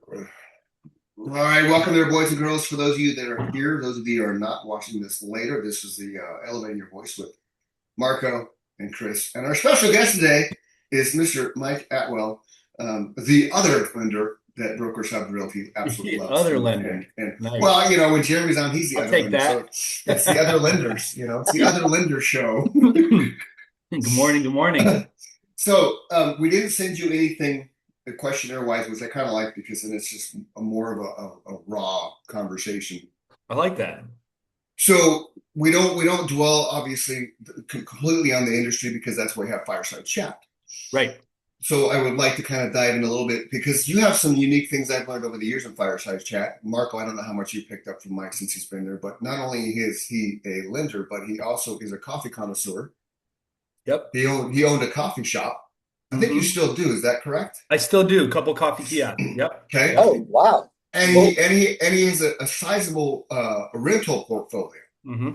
All right, welcome there, boys and girls. For those of you that are here, those of you who are not watching this later, this is the Elevating Your Voice with Marco and Chris. And our special guest today is Mr. Mike Atwell, the other lender that Brokers Hub Realty absolutely The loves. other And lender. Nice. well, when Jeremy's on, he's the I'll other take lender. So that. it's the other lenders, it's the other lender show. Good morning. Good morning. So we didn't send you anything questionnaire wise, which I kind of like because then it's just more of a raw conversation. I like that. So we don't dwell obviously completely on the industry because that's why we have fireside chat. Right. So I would like to kind of dive in a little bit because you have some unique things I've learned over the years in fireside chat. Marco, I don't know how much you picked up from Mike since he's been there, but not only is he a lender, but he also is a coffee connoisseur. Yep. He owned a coffee shop. I think you hmm still do. Is that correct? I still do. A couple coffee kiosks. Yep. Okay. Yep. Oh, wow. And he Well, and he and he has a sizable rental portfolio. hmm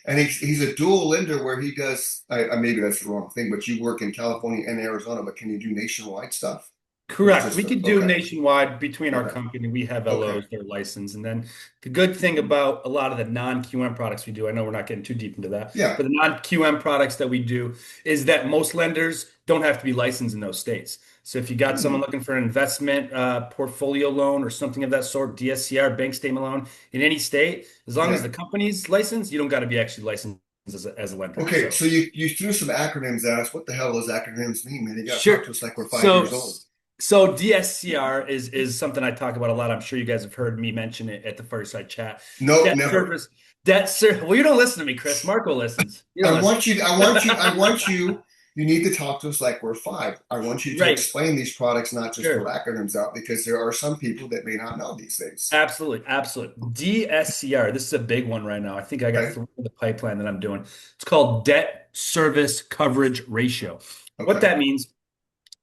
And he's a dual lender where he does. Maybe that's the wrong thing, but you work in California and Arizona. But can you do nationwide stuff, or is Correct. just We could do okay? nationwide between our Okay. company. We have Okay. LOs that are licensed. And then the good thing about a lot of the non-QM products we do, I know we're not getting too deep into that, Yeah. but the non-QM products that we do is that most lenders don't have to be licensed in those states. So if you got someone Hmm. looking for an investment portfolio loan or something of that sort, DSCR, bank statement loan in any state, as long as Yeah. the company's licensed, you don't got to be actually licensed as a lender. Okay. So So you threw some acronyms at us. What the hell those acronyms mean, man? You got to talk sure. to us like we're 5 years So old. so DSCR is something I talk about a lot. I'm sure you guys have heard me mention it at the Fireside Chat. Nope, Debt never. service, debt ser Well, you don't listen to me, Chris. Marco listens. You don't I listen. want you. I want you. I want you. You need to talk to us like we're five. I want you to Right. explain these products, not just throw Sure. acronyms out, because there are some people that may not know these things. Absolutely. Absolutely. DSCR. This is a big one right now. I think I got Okay. three in the pipeline that I'm doing. It's called debt service coverage ratio. What Okay. that means,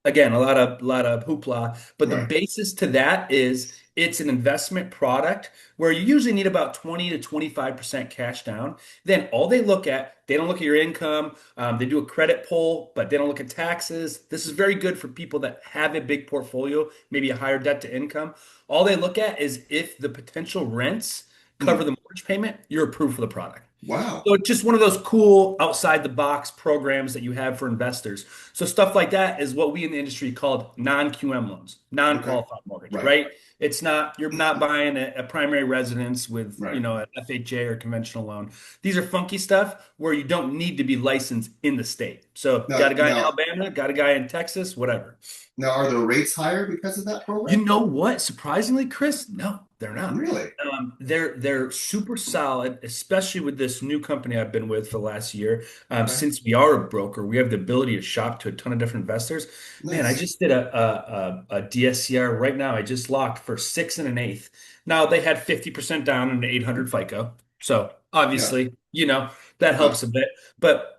again, a lot of hoopla, but the Right. basis to that is it's an investment product where you usually need about 20 to 25% cash down. Then all they don't look at your income. They do a credit pull, but they don't look at taxes. This is very good for people that have a big portfolio, maybe a higher debt to income. All they look at is if the potential rents cover Hmm. the mortgage payment, you're approved for the product. Wow. So it's just one of those cool outside the box programs that you have for investors. So stuff like that is what we in the industry called non-QM loans, Okay. non-qualified mortgage, Right. right? It's not, you're not buying a primary residence with, Right. an FHA or conventional loan. These are funky stuff where you don't need to be licensed in the state. So got Now, a guy in now, Alabama, got a guy in Texas, whatever. now, are the rates higher because of that program? You know what? Surprisingly, Chris, no, they're not. Really? They're super solid, especially with this new company I've been with for the last year. Okay. Since we are a broker, we have the ability to shop to a ton of different investors. Man, I Nice. just did a DSCR right now. I just locked for 6 and an eighth. Now they had 50% down and an 800 FICO, so Yeah. obviously, that Yeah. helps a bit. But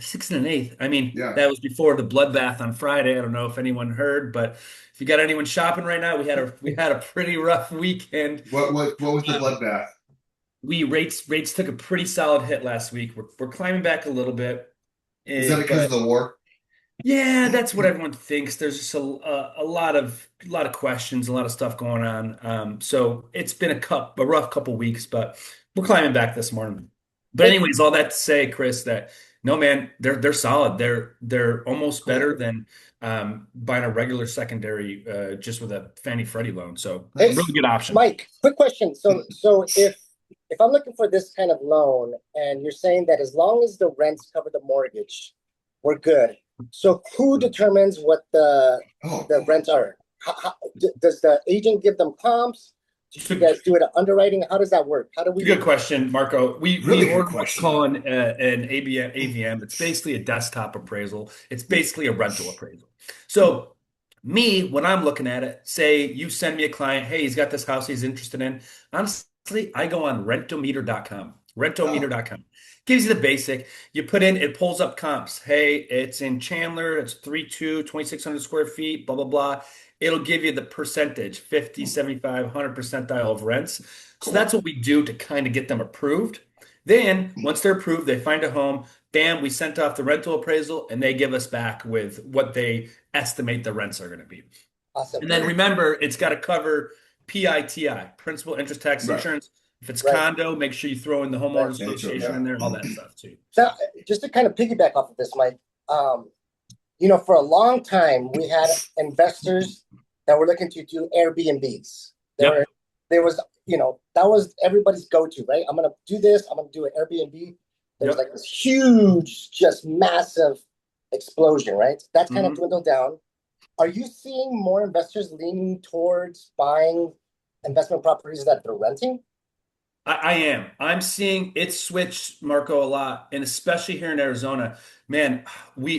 6 and an eighth, I mean, Yeah. that was before the bloodbath on Friday. I don't know if anyone heard, but if you got anyone shopping right now, we had a pretty rough weekend. What was the Um, bloodbath? we rates took a pretty solid hit last week. We're climbing back a little bit, Is that because of but the war? yeah, that's what everyone thinks. There's just a lot of questions, a lot of stuff going on. So it's been a rough couple weeks, but we're climbing back this morning. But hey, anyways, all that to say, Chris, that no man, they're solid. They're almost Cool. better than buying a regular secondary just with a Fannie Freddie loan. So hey, really Nice. good option. Mike, quick question. So if I'm looking for this kind of loan, and you're saying that as long as the rents cover the mortgage, we're good. So who determines what the Oh, the rents are? Does the agent give them comps? Do you So guys do it at underwriting? How does that work? How do it's a good we? question, Marco. We really good order what's question. called an AVM. It's basically a desktop appraisal. It's basically a rental appraisal. So me, when I'm looking at it, say you send me a client, hey, he's got this house he's interested in. Honestly, I go on rentometer.com. Oh, Rentometer.com. Gives you the basic. You put in, it pulls up comps. Hey, it's in Chandler, it's 3.2, 2,600 square feet, blah, blah, blah. It'll give you the percentage, 50, 75, 100 percentile of rents. So cool. that's what we do to kind of get them approved. Then, once they're approved, they find a home. Bam, we sent off the rental appraisal and they give us back with what they estimate the rents are going to be. Awesome. And then remember, it's got to cover PITI, principal, interest, tax, Right. insurance. If it's Right. condo, make sure you throw in the Right. homeowners HO, association yeah. in there, all that stuff too. Now, So, just to kind of piggyback off of this, Mike, um, for a long time we had investors that were looking to do Airbnbs. yep. There was, that was everybody's go-to, right? I'm gonna do this. I'm gonna do an Airbnb. There was Yep. like this huge, just massive explosion, right? That's kind of Mhm. dwindled down. Are you seeing more investors leaning towards buying investment properties that they're renting? I am. I'm seeing it switch, Marco, a lot, and especially here in Arizona. Man,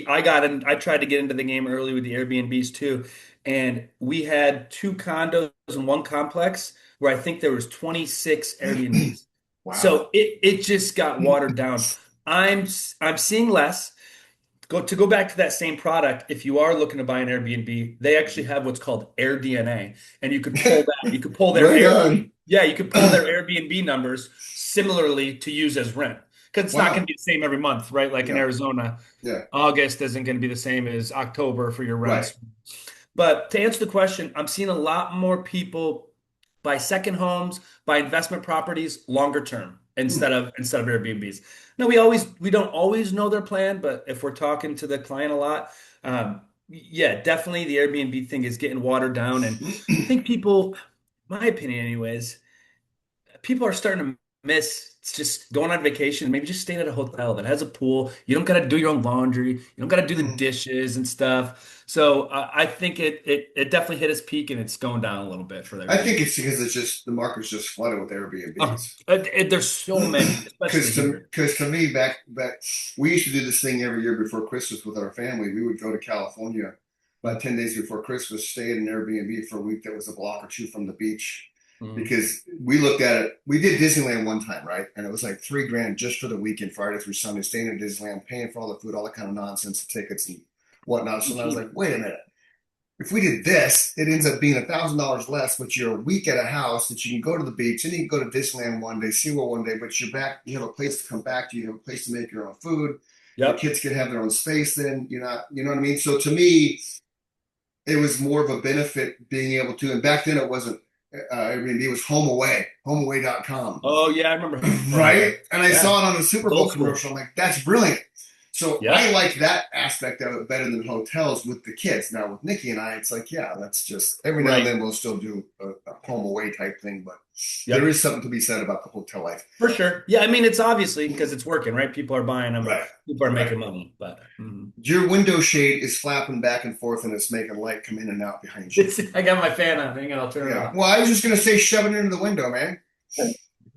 I got in. I tried to get into the game early with the Airbnbs too, and we had two condos in one complex where I think there was 26 Airbnbs. Wow. So it just got watered down. I'm seeing less. To go back to that same product, if you are looking to buy an Airbnb, they actually have what's called Air DNA, and you could pull that. You could pull their Right Air, on. yeah, you could pull their Airbnb numbers similarly to use as rent because it's not going to Wow. be the same every month, right? Like in Yeah. Arizona, Yeah. August isn't going to be the same as October for your Right. rents. But to answer the question, I'm seeing a lot more people buy second homes, buy investment properties longer term Hmm. instead of Airbnbs. Now we don't always know their plan, but if we're talking to the client a lot, yeah, definitely the Airbnb thing is getting watered down, and I think people, my opinion, anyways, people are starting to miss just going on vacation, maybe just staying at a hotel that has a pool. You don't got to do your own laundry. You don't got to do the dishes and stuff. So I think it definitely hit its peak and it's going down a little bit for I think Airbnb. it's because it's just the market's just flooded with Airbnbs. There's so many, especially here. Because to me back we used to do this thing every year before Christmas with our family. We would go to California about 10 days before Christmas, stay at an Airbnb for a week that was a block or two from the beach. Mhm. Because we looked at it, we did Disneyland one time, right? And it was like 3 grand just for the weekend, Friday through Sunday, staying in Disneyland, paying for all the food, all that kind of nonsense, tickets and whatnot. So then I was like, wait a minute, if we did this, it ends up being $1,000 less, but you're a week at a house that you can go to the beach, and you can go to Disneyland one day, SeaWorld one day, but you're back, you have a place to come back to, you have a place to make your own food. The Yep. kids can have their own space then, you're not, you know what I mean? So to me, it was more of a benefit being able to, and back then it wasn't Airbnb, it was HomeAway.com. Oh yeah, I remember HomeAway. Right? And I Yeah, saw it on a Super it's Bowl old school. commercial. I'm like, that's brilliant. So I Yep. like that aspect of it better than hotels with the kids. Now with Nikki and I, it's like, yeah, that's just every now and Right. then we'll still do a home away type thing, but there Yep. is something to be said about the hotel life. For sure. Yeah, I mean it's obviously because it's working, right? People are buying them. Right, People are right. making money, but Your window shade is flapping back and forth and it's making light come in and out behind you. I got my fan on. Hang on, I'll turn it Yeah. off. Well, I was just gonna say shove it into the window, man.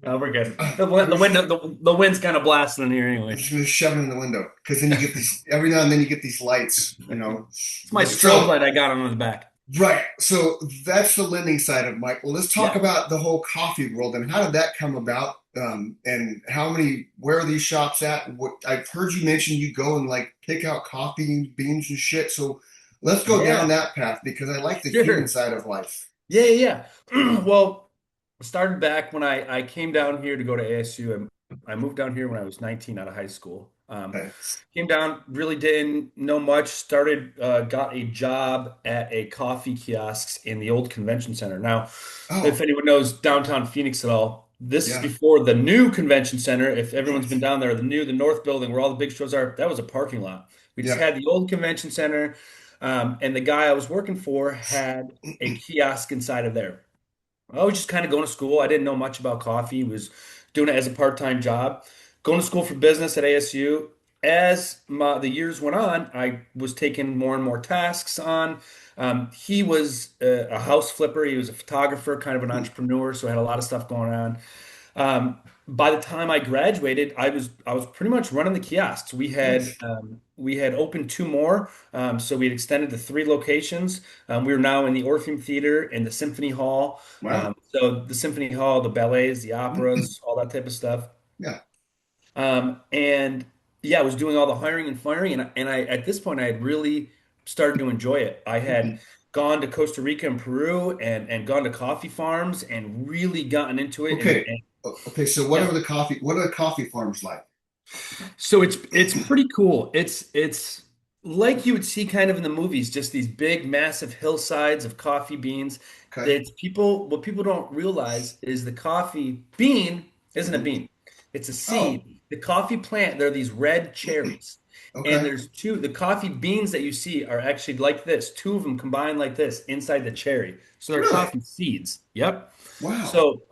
Oh, we're good. I The was window, the wind's kind of blasting in here I'm anyway. just gonna shove it in the window because then you get these every now and then you get these lights, you know. It's my strobe So light I got on the back. right. So that's the lending side of Mike. Well, let's talk Yeah. about the whole coffee world and how did that come about? And where are these shops at? What I've heard you mention you go and like pick out coffee beans and shit. So let's go down Yeah. that path because I like the human Sure. side of life. Yeah. Well, it started back when I came down here to go to ASU. And I moved down here when I was 19 out of high school. Okay. Came down, really didn't know much. Got a job at a coffee kiosks in the old convention center. Now, if Oh, anyone knows downtown Phoenix at all, this is yeah. before the new convention center. If everyone's been down there, the North building where all the big shows are, that was a parking lot. We just Yeah. had the old convention center, and the guy I was working for had a kiosk inside of there. I was just kind of going to school. I didn't know much about coffee. Was doing it as a part-time job. Going to school for business at ASU. The years went on, I was taking more and more tasks on. He was a house flipper. He was a photographer, kind of an entrepreneur, so had a lot of stuff going on. By the time I graduated, I was pretty much running the kiosks. Nice. We had opened two more, so we had extended to three locations. We are now in the Orpheum Theater and the Symphony Hall. Wow. So the Symphony Hall, the ballets, the operas, all that type of stuff. Yeah. And yeah, I was doing all the hiring and firing, and I at this point I had really started to enjoy it. I had gone to Costa Rica and Peru and gone to coffee farms and really gotten into it Okay. and Okay. So yeah. what are the coffee farms like? So it's pretty cool. It's like you would see kind of in the movies, just these big, massive hillsides of coffee beans. Okay. That people, what people don't realize is the coffee bean isn't a Hmm. bean. It's a Oh, seed. The coffee plant, they're these red cherries. And okay. there's two, the coffee beans that you see are actually like this, two of them combined like this inside the cherry. So they're Really? coffee seeds. Yep. Wow. So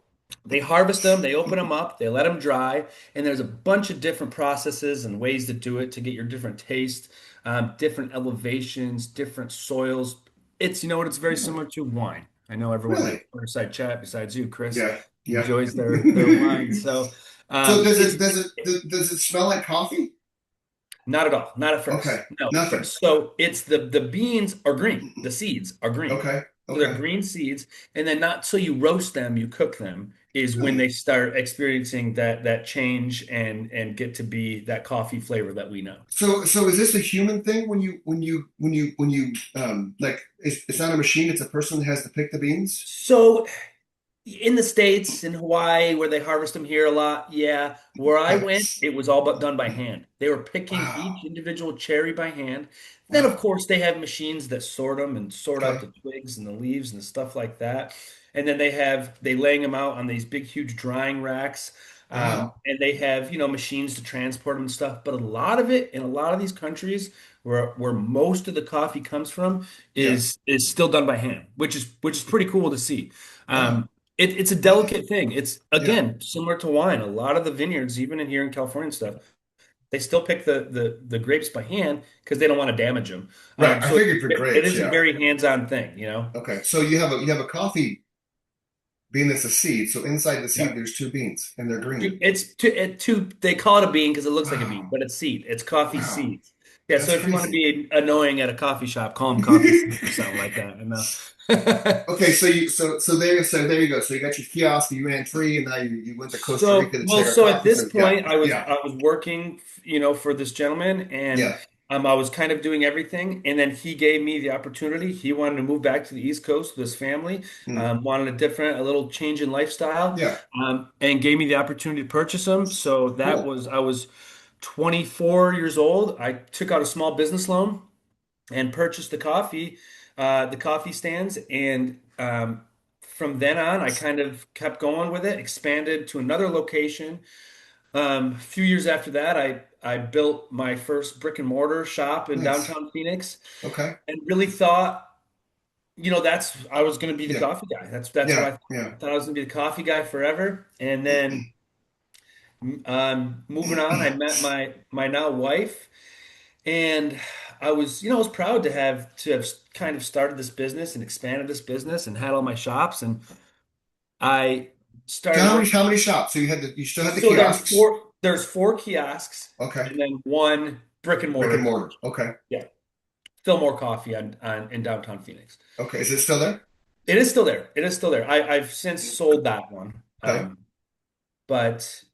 they harvest them, they open them up, they let them dry, and there's a bunch of different processes and ways to do it to get your different taste, different elevations, different soils. It's, you know what, it's very Yeah. similar to wine. I know everyone in Really? Fireside Chat, besides you, Chris, Yeah. Yeah. enjoys their wine. So So it's does it smell like coffee? not at all, not at Okay. first. No, Nothing. so it's the beans are green, the seeds are green. Okay. So they're Okay. green seeds, and then not so you roast them, you cook them is when they Really? start experiencing that change and get to be that coffee flavor that we know. So is this a human thing when you like it's not a machine, it's a person that has to pick the beans? So in the States, in Hawaii, where they harvest them here a lot, yeah. Where I Okay. went, it was all but done by hand. They were picking each Wow. individual cherry by hand. Then, of Wow. course, they have machines that sort them and sort out Okay. the twigs and the leaves and stuff like that. And then they laying them out on these big, huge drying racks. Wow. And they have, machines to transport them and stuff. But a lot of it in a lot of these countries where most of the coffee comes from Yeah. is still done by hand, which is pretty cool to see. Wow. Um, it's a delicate thing. It's Yeah. again similar to wine. A lot of the vineyards, even in here in California and stuff, they still pick the grapes by hand because they don't want to damage them. Right. I So figured for it grapes, is a yeah. very hands-on thing. Okay. So you have a coffee bean that's a seed. So inside the seed Yeah. there's two beans and they're green. They call it a bean because it looks like a bean, Wow. but it's seed. It's coffee Wow. seeds. Yeah. So That's if you want to crazy. be annoying at a coffee shop, call them coffee seeds or something like that. I know. Okay, so there you go. So you got your kiosk, you ran free, and now you went to Costa So, Rica to well, check our so at coffee. this So yeah, point, I was yeah, I was working, for this gentleman, and yeah. I was kind of doing everything. And then he gave me the opportunity. He wanted to move back to the East Coast with his family, Hmm. wanted a little change in lifestyle, Yeah. and gave me the opportunity to purchase them. So Cool. I was 24 years old. I took out a small business loan and purchased the coffee stands, and from then on, I kind of kept going with it, expanded to another location. A few years after that, I built my first brick and mortar shop in Nice. downtown Phoenix, Okay. and really thought, that's I was going to be the Yeah. coffee guy. That's what Yeah. I thought. Yeah. I thought I was going to be the coffee guy forever, and then moving on, I met my now wife. And I was proud to have kind of started this business and expanded this business and had all my shops. And I So started how many working. how many shops? So you still had the So kiosks. there's four kiosks Okay. and then one brick and Brick and mortar. mortar. Okay. Yeah, Fillmore Coffee in downtown Phoenix. Okay. Is it still there? It is still there. It is still there. I've since sold that one. Okay. But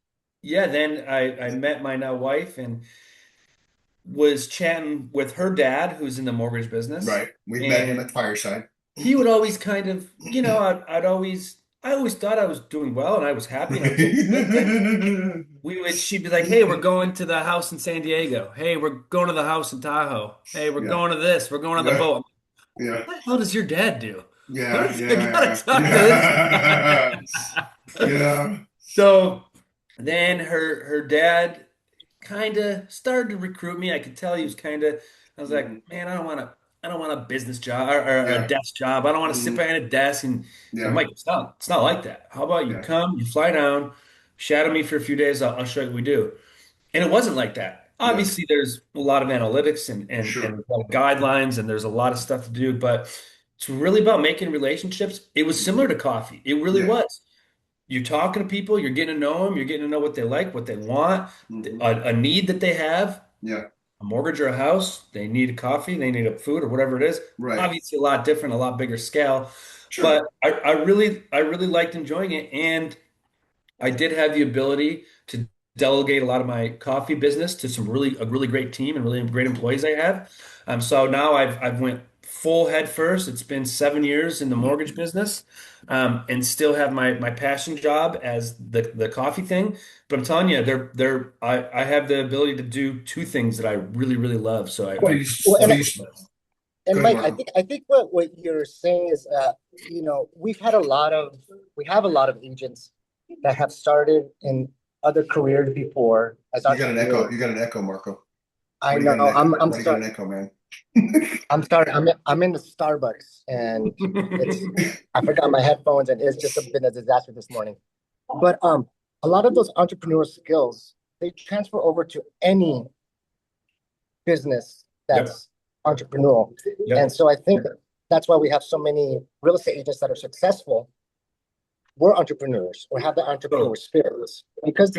yeah, then I met my now wife and was chatting with her dad, who's in the mortgage business. Right. We've met him And at Fireside. he would always kind of, I always thought I was doing well and I was happy and everything was good. But she'd be like, "Hey, we're going to the house in San Diego. Hey, we're going to the house in Tahoe. Hey, we're Yeah. going to this. We're going on the Yeah. boat." Yeah. What the hell does your dad do? Yeah. I gotta Yeah. talk to this Yeah. guy. Yeah. So then her dad kind of started to recruit me. I could tell he was kind of. I was like, Mhm. man, I don't want a business job or a Yeah. desk job. I don't want to sit Hmm. behind a desk. And so, Yeah. Mike, it's not like that. How about you Yeah. come, you fly down, shadow me for a few days. I'll show you what we do. And it wasn't like that. Yeah. Obviously, there's a lot of analytics and Sure. a lot of guidelines, and there's a lot of stuff to do. But it's really about making relationships. It was Hmm. similar to coffee. It really Yeah. was. You're talking to people, you're getting to know them, you're getting to know what they like, what they want, Hmm. a need that they have, Yeah. a mortgage or a house, they need a coffee, they need a food or whatever it is. Right. Obviously, a lot different, a lot bigger scale. But Sure. I really liked enjoying it. And I did have the ability to delegate a lot of my coffee business to a really great team and really great employees I have. So now I've went full head first. It's been 7 years in the mortgage business, and still have my passion job as the coffee thing. But I'm telling you, I have the ability to do two things that I really, really love. So What do you, Well, what and do you, and go ahead, Mike, Marco. I think what you're saying is, we have a lot of agents that have started in other careers before as You got an echo. entrepreneurs. You got an echo, Marco. I Why do you know got an echo? I'm Why do you got sorry. an echo, man? I'm sorry. I'm in the Starbucks and it's I forgot my headphones and it's just been a disaster this morning. But a lot of those entrepreneurial skills they transfer over to any business Yep. that's entrepreneurial. And Yep. so I think that's why we have so many real estate agents that are successful. We're entrepreneurs or have the entrepreneur Totally. spirits because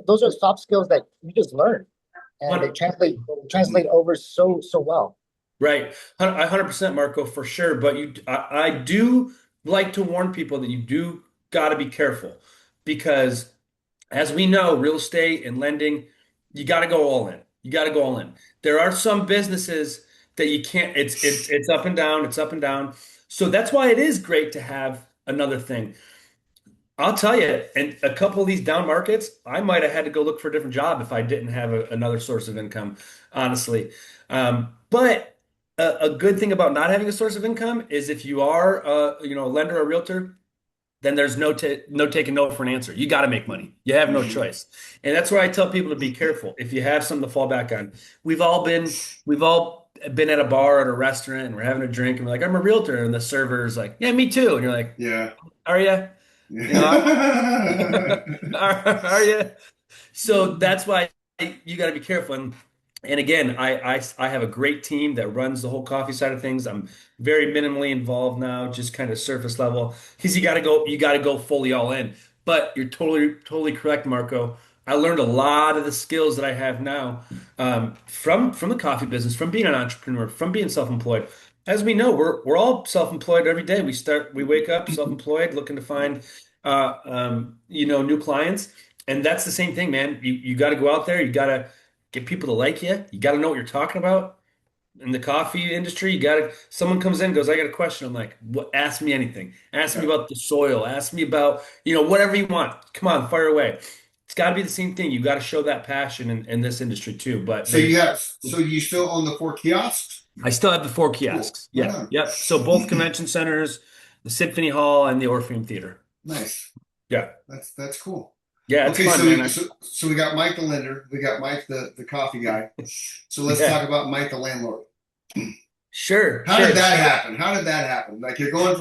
those are soft skills that you just learn and they translate over so well. Right. 100% Marco, for sure. But I do like to warn people that you do got to be careful because, as we know, real estate and lending, you got to go all in. You got to go all in. There are some businesses that you can't, it's up and down, it's up and down. So that's why it is great to have another thing. I'll tell you, in a couple of these down markets, I might have had to go look for a different job if I didn't have another source of income, honestly. But a good thing about not having a source of income is if you are, a lender or realtor, then there's no taking no for an answer. You got to make money. You have no Mhm. choice, and that's where I tell people to be careful. If you have something to fall back on, we've all been at a bar at a restaurant and we're having a drink and we're like, I'm a realtor, and the server is like, yeah, me too, and you're like, Yeah. are you? You know, are you? So that's why you got to be careful. And again, I have a great team that runs the whole coffee side of things. I'm very minimally involved now, just kind of surface level. Because you got to go fully all in. But you're totally correct, Marco. I learned a lot of the skills that I have now, from the coffee business, from being an entrepreneur, from being self-employed. As we know, we're all self-employed every day. We wake up self-employed, looking to find new clients. And that's the same thing, man. You got to go out there. You got to get people to like you. You got to know what you're talking about. In the coffee industry, you got to, someone comes in, goes, I got a question. I'm like, what? Ask me anything. Ask me Yeah. about the soil. Ask me about, whatever you want. Come on, fire away. It's got to be the same thing. You got to show that passion in this industry too. But So you still own the four kiosks? I still have the four Cool. kiosks. Right Yeah. on. Yep. So both convention centers, the Symphony Hall, and the Orpheum Theater. Nice. Yeah. That's cool. Yeah, it's Okay, fun, so man. we so we got Mike the lender, we got Mike the coffee guy. So let's Yeah. talk about Mike the landlord. Sure, How did sure. that So, happen? How did that happen? Like well, you're going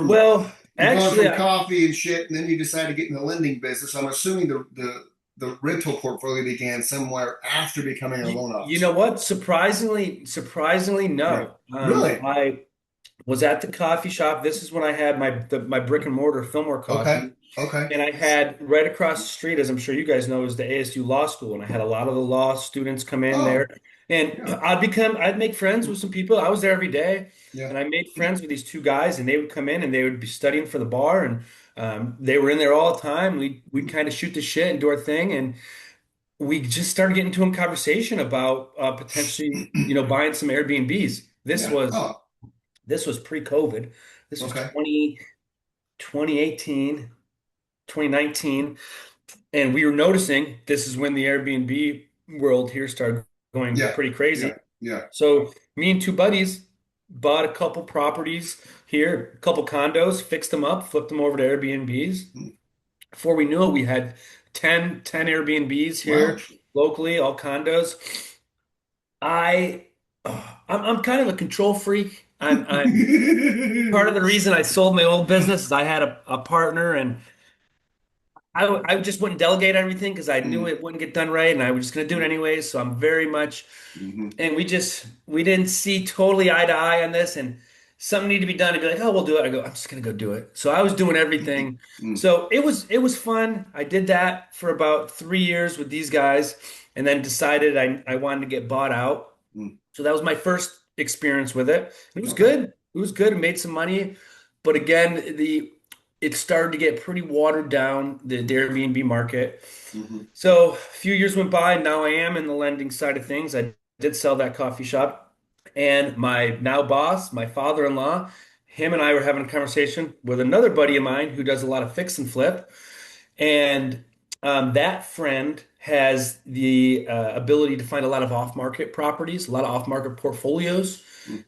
actually, from coffee and shit, and then you decide to get in the lending business. I'm assuming the rental portfolio began somewhere after becoming a loan you officer. know what? Surprisingly, Yeah. no. Really? I was at the coffee shop. This is when I had my brick and mortar Fillmore Okay. Coffee, Okay. and I had right across the street, as I'm sure you guys know, is the ASU Law School, and I had a lot of the law students come in there, Oh, and yeah. I'd make friends with some people. I was there every day, Yeah. and I made friends with these two guys, and they would come in and they would be studying for the bar, and they were in there all the time. We'd kind of shoot the shit and do our thing, and we just started getting into a conversation about potentially, buying some Airbnbs. This Yeah. was Oh, this was pre-COVID. This was okay. 2018, 2019, and we were noticing this is when the Airbnb world here started going Yeah. pretty crazy. Yeah. Yeah. So me and two buddies bought a couple properties here, a couple condos, fixed them up, flipped them over to Airbnbs. Before we knew it, we had ten Airbnbs Wow. here locally, all condos. I, I'm kind of a control freak. I'm part of the reason I sold my old business is I had a partner, and I just wouldn't delegate everything because I knew Mm, it wouldn't get done right, and I was just going to do it anyways. So I'm very much, mhm, and we didn't see totally eye to eye on this, and something needed to be done. To be like, oh, we'll do it. I go, I'm just gonna go do it. So I was doing everything. mm, So it was fun. I did that for about 3 years with these guys, and then decided I wanted to get bought out. mm. So that was my first experience with it. It was Okay. good. It was good. It made some money, but again, it started to get pretty watered down, the Airbnb market. Mhm. So a few years went by, and now I am in the lending side of things. I did sell that coffee shop. And my now boss, my father-in-law, him and I were having a conversation with another buddy of mine who does a lot of fix and flip. And that friend has the ability to find a lot of off-market properties, a lot of off-market portfolios.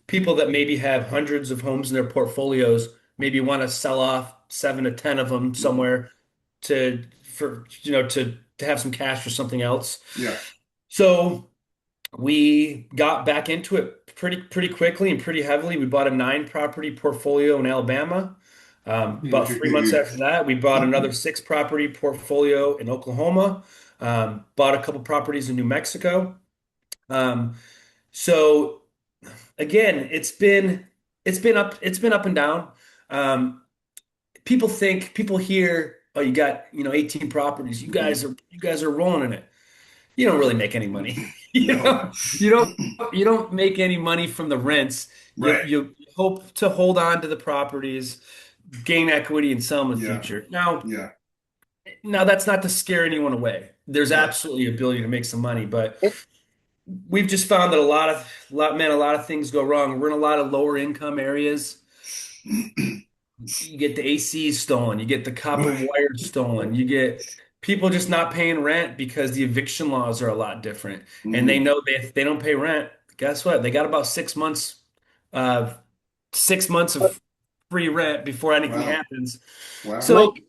People that maybe have hundreds of homes in their portfolios maybe want to sell off 7 to 10 of them Mm-hmm. somewhere to have some cash or something else. Yeah. So we got back into it pretty quickly and pretty heavily. We bought a 9 property portfolio in Alabama. About 3 months after that, we bought another 6 property portfolio in Oklahoma. Bought a couple properties in New Mexico. Um, so again, it's been up and down. Um, people hear, oh, you got 18 properties. You guys are rolling in it. You don't really make any money. You No. know, you don't you don't make any money from the rents. You Right. you hope to hold on to the properties, gain equity, and sell them in the Yeah. future. Now, Yeah. now that's not to scare anyone away. There's Right. absolutely ability to make some money, but It, we've just found that a lot of things go wrong. We're in a lot of lower income areas. You get the AC stolen, you get the copper wire stolen, you get people just not paying rent because the eviction laws are a lot different. And they Hmm. know that if they don't pay rent, guess what? They got about 6 months, uh, 6 months uh, of free rent before anything Wow. happens. Wow. So Mike,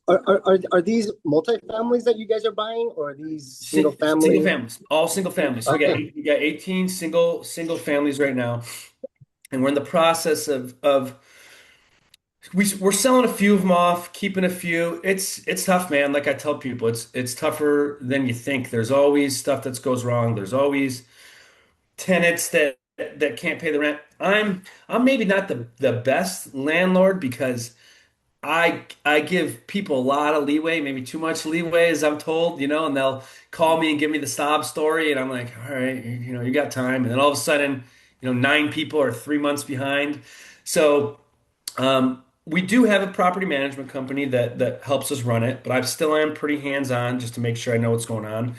are these multifamilies that you guys are buying, or are these single single family? families, all single families. So Okay, we got 18 single families right now, and we're in the process of we're selling a few of them off, keeping a few. It's tough, man. Like I tell people, it's tougher than you think. There's always stuff that goes wrong. There's always tenants that can't pay the rent. I'm maybe not the best landlord because I give people a lot of leeway, maybe too much leeway, as I'm told, and they'll call me and give me the sob story, and I'm like, all right, you got time, and then all of a sudden, 9 people are 3 months behind. So. We do have a property management company that helps us run it, but I still am pretty hands-on just to make sure I know what's going on.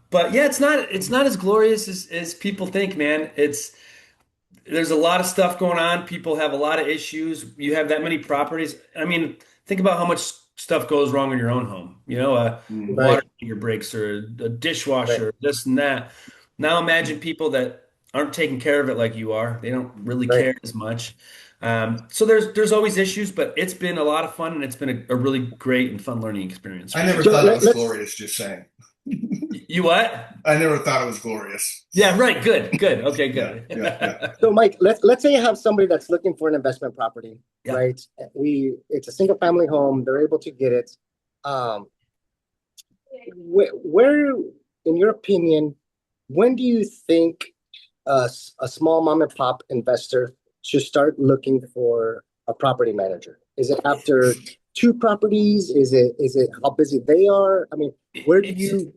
But yeah, it's not as glorious as people think, man. There's a lot of stuff going on. People have a lot of issues. You have that many properties. I mean, think about how much stuff goes wrong in your own home. A Hmm. right, water heater breaks or a right, dishwasher, this and that. Now imagine people that aren't taking care of it like you are. They don't really right. care as much. So there's always issues, but it's been a lot of fun and it's been a really great and fun learning experience I for never sure. So thought it was let's. glorious, just saying. You what? I never thought it was glorious. Yeah, right. Good, good. Okay, Yeah. good. Yeah. Yeah. So, Mike, let's say you have somebody that's looking for an investment property, Yeah. right? It's a single family home. They're able to get it. Um, where, in your opinion, when do you think a small mom and pop investor should start looking for a property manager? Is it after two properties? Is it how busy they are? I mean, where do It's you think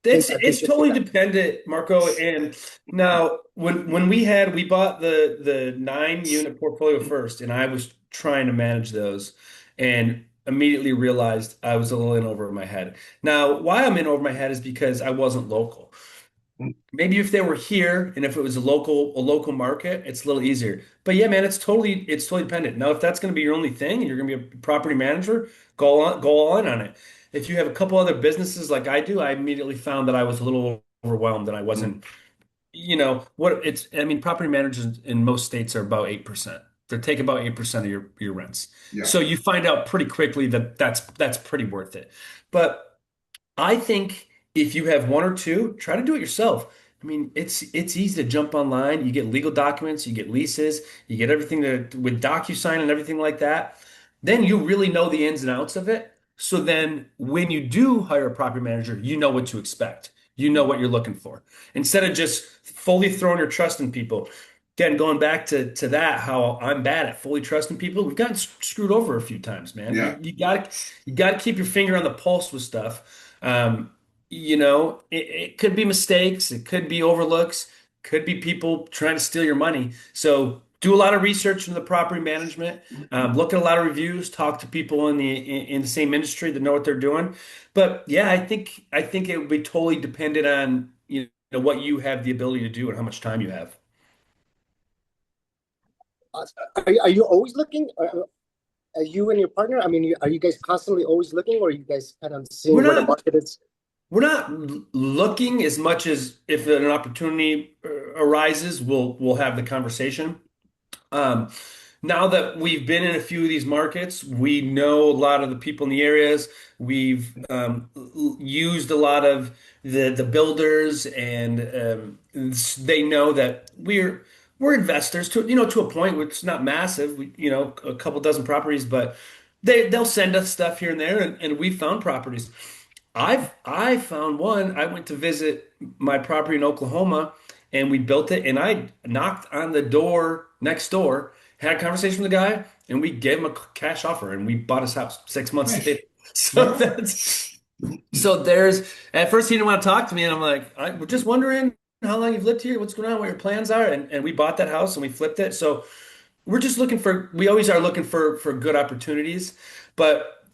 It's that they it's should sit totally at? dependent, Marco. And now, when we bought the 9 unit portfolio first, and I was trying to manage those, and immediately realized I was a little in over my head. Now, why I'm in over my head is because I wasn't local. Maybe if they were here and if it was a local market, it's a little easier. But yeah, man, it's totally dependent. Now, if that's going to be your only thing and you're going to be a property manager, go all in on it. If you have a couple other businesses like I do, I immediately found that I was a little overwhelmed and I Mm. wasn't, I mean, property managers in most states are about 8%. They take about 8% of your rents. Yeah. So you find out pretty quickly that that's pretty worth it. But I think if you have one or two, try to do it yourself. I mean, it's easy to jump online. You get legal documents, you get leases, you get everything with DocuSign and everything like that. Then you really know the ins and outs of it. So then when you do hire a property manager, you know what to expect. You know what you're looking for. Instead of just fully throwing your trust in people. Again, going back to that, how I'm bad at fully trusting people. We've gotten screwed over a few times, man. Yeah. You got to keep your finger on the pulse with stuff. It could be mistakes, it could be overlooks, could be people trying to steal your money. So do a lot of research into the property management, look at a lot of reviews, talk to people in the same industry that know what they're doing. But yeah, I think it would be totally dependent on what you have the ability to do and how much time you have. Uh, are you always looking? Are you and your partner? I mean, are you guys constantly always looking, or are you guys kind of We're seeing where the not market is? we're not looking as much as if an opportunity arises, we'll have the conversation. Um, Now that we've been in a few of these markets, we know a lot of the people in the areas. We've used a lot of the builders, and they know that we're investors to to a point where it's not massive. A couple dozen properties, but they'll send us stuff here and there, and we found properties. I found one. I went to visit my property in Oklahoma, and we built it. And I knocked on the door next door, had a conversation with the guy, and we gave him a cash offer, and we bought his house 6 months Nice. later. Right So on. that's so there's at first he didn't want to talk to me, and I'm like, we're just wondering how long you've lived here, what's going on, what your plans are, and we bought that house and we flipped it. So we're just looking for we always are looking for good opportunities, but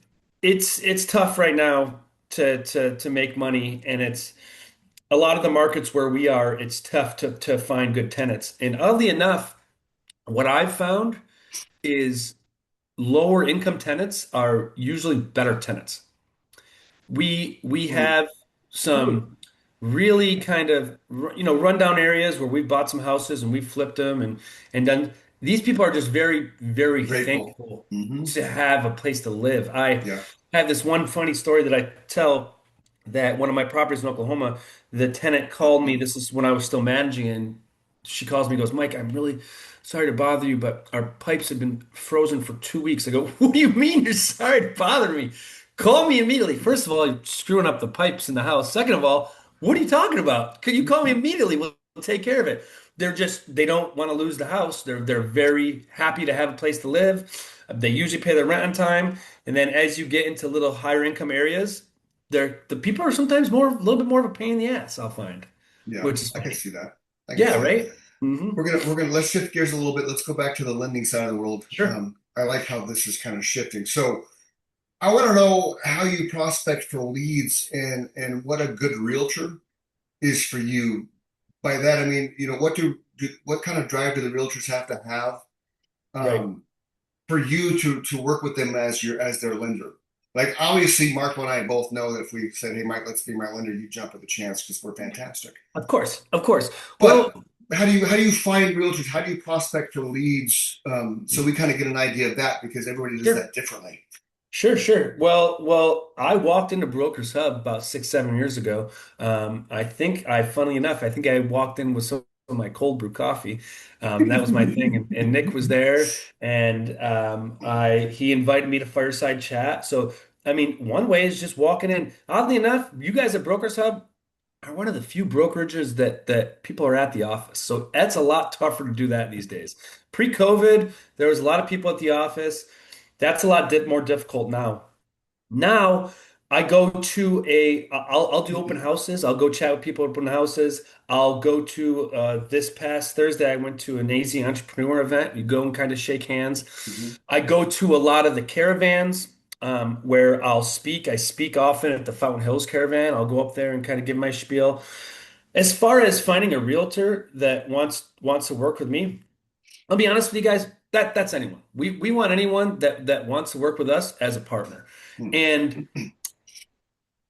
it's tough right now to make money, and it's a lot of the markets where we are, it's tough to find good tenants. And oddly enough, what I've found is lower income tenants are usually better tenants. We Mm. have some really kind of rundown areas where we've bought some houses and we've flipped them, and then these people are just very, very Grateful. thankful Hmm. to have a place to live. I Yeah. have this one funny story that I tell, that one of my properties in Oklahoma, the tenant called me. This is when I was still managing, and she calls me and goes, Mike, I'm really sorry to bother you, but our pipes have been frozen for 2 weeks. I go, what do you mean you're sorry to bother me? Call me immediately. First of all, you're screwing up the pipes in the house. Second of all, what are you talking about? Could you call me immediately? We'll take care of it. They don't want to lose the house. They're very happy to have a place to live. They usually pay their rent on time. And then as you get into little higher income areas, the people are sometimes a little bit more of a pain in the ass, I'll find, Yeah. which is I can funny. see that. I can Yeah, see that. right? Hmm. We're gonna let's shift gears a little bit. Let's go back to the lending side of the world. Sure. I like how this is kind of shifting. So I want to know how you prospect for leads and what a good realtor is for you. By that I mean, what kind of drive do the realtors have to have Right. um, for you to work with them as their lender? Like obviously, Marco and I both know that if we said, "Hey, Mike, let's be my lender," you jump at the chance because we're fantastic. Of course. Of course. But Well, how do you find realtors? How do you prospect for leads? So we kind of get an idea of that because everybody does sure. that differently. Sure. Well, I walked into Broker's Hub about 6, 7 years ago. Funnily enough, I think I walked in with some of my cold brew coffee. That was my thing, and Nick was there, and he invited me to fireside chat. So, I mean, one way is just walking in. Oddly enough, you guys at Broker's Hub are one of the few brokerages that people are at the office. So that's a lot tougher to do that these days. Pre-COVID, there was a lot of people at the office. That's a lot di more difficult now. Now I go to I'll do open houses. I'll go chat with people at open houses. I'll go to this past Thursday I went to an AZ entrepreneur event. You go and kind of shake hands. Mhm. I go to a lot of the caravans where I'll speak. I speak often at the Fountain Hills Caravan. I'll go up there and kind of give my spiel. As far as finding a realtor that wants to work with me, I'll be honest with you guys, that's anyone. We want anyone that wants to work with us as a partner. Hmm. And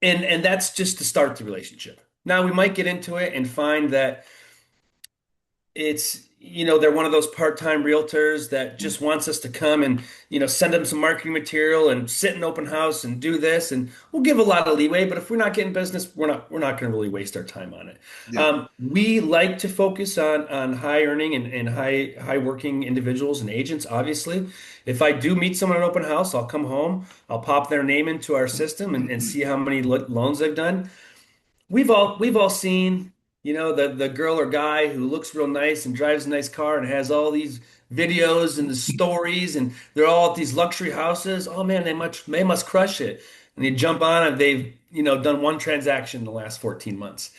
and that's just to start the relationship. Now we might get into it and find that they're one of those part-time realtors that just wants us to come and send them some marketing material and sit in open house and do this, and we'll give a lot of leeway, but if we're not getting business, we're not going to really waste our time on it. Yeah. We like to focus on high earning and high working individuals and agents, obviously. If I do meet someone at open house, I'll come home, I'll pop their name into our system and see how many loans they've done. We've all seen, the girl or guy who looks real nice and drives a nice car and has all these videos and the stories, and they're all at these luxury houses. Oh man, they must crush it. And you jump on and they've, done one transaction in the last 14 months.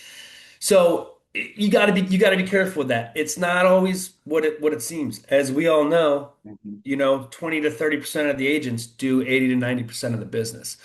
So you got to be careful with that. It's not always what it seems. As we all know, Mhm. 20 to 30% of the agents do 80 to 90% of the business.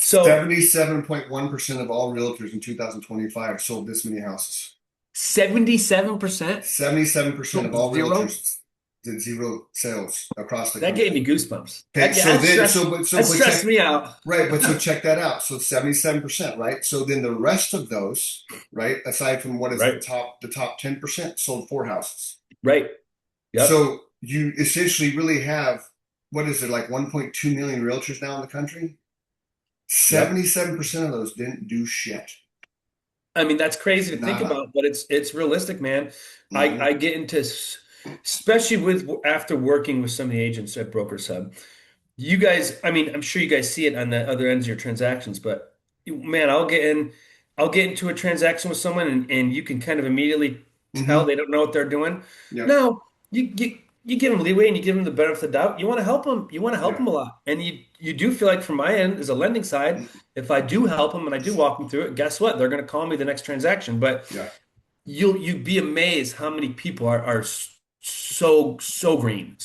So 77.1% of all realtors in 2025 sold this many houses. 77%? 77% of So all zero? realtors. did zero sales across the That gave country. me goosebumps. Okay, so then That but stressed check me out. right, but so check that out. So 77%, right? So then the rest of those, right, aside from what is Right. the top 10% sold four houses. Right. Yep. So you essentially really have what is it like 1.2 million realtors now in the country? Yep. 77% of those didn't do shit. I mean, that's crazy to think Nada. about, but it's realistic, man. Hmm. I get into, especially with after working with some of the agents at Broker Hub. You guys, I mean, I'm sure you guys see it on the other ends of your transactions, but man, I'll get into a transaction with someone and you can kind of immediately tell Hmm. they don't know what they're doing. Yep. No, you give them leeway and you give them the benefit of the doubt. You want to help them. You want to help Yeah. them a lot. And you do feel like from my end as a lending side, if I do help them and I do walk them through it, guess what? They're going to call me the next transaction. But Yeah. you'd be amazed how many people are so green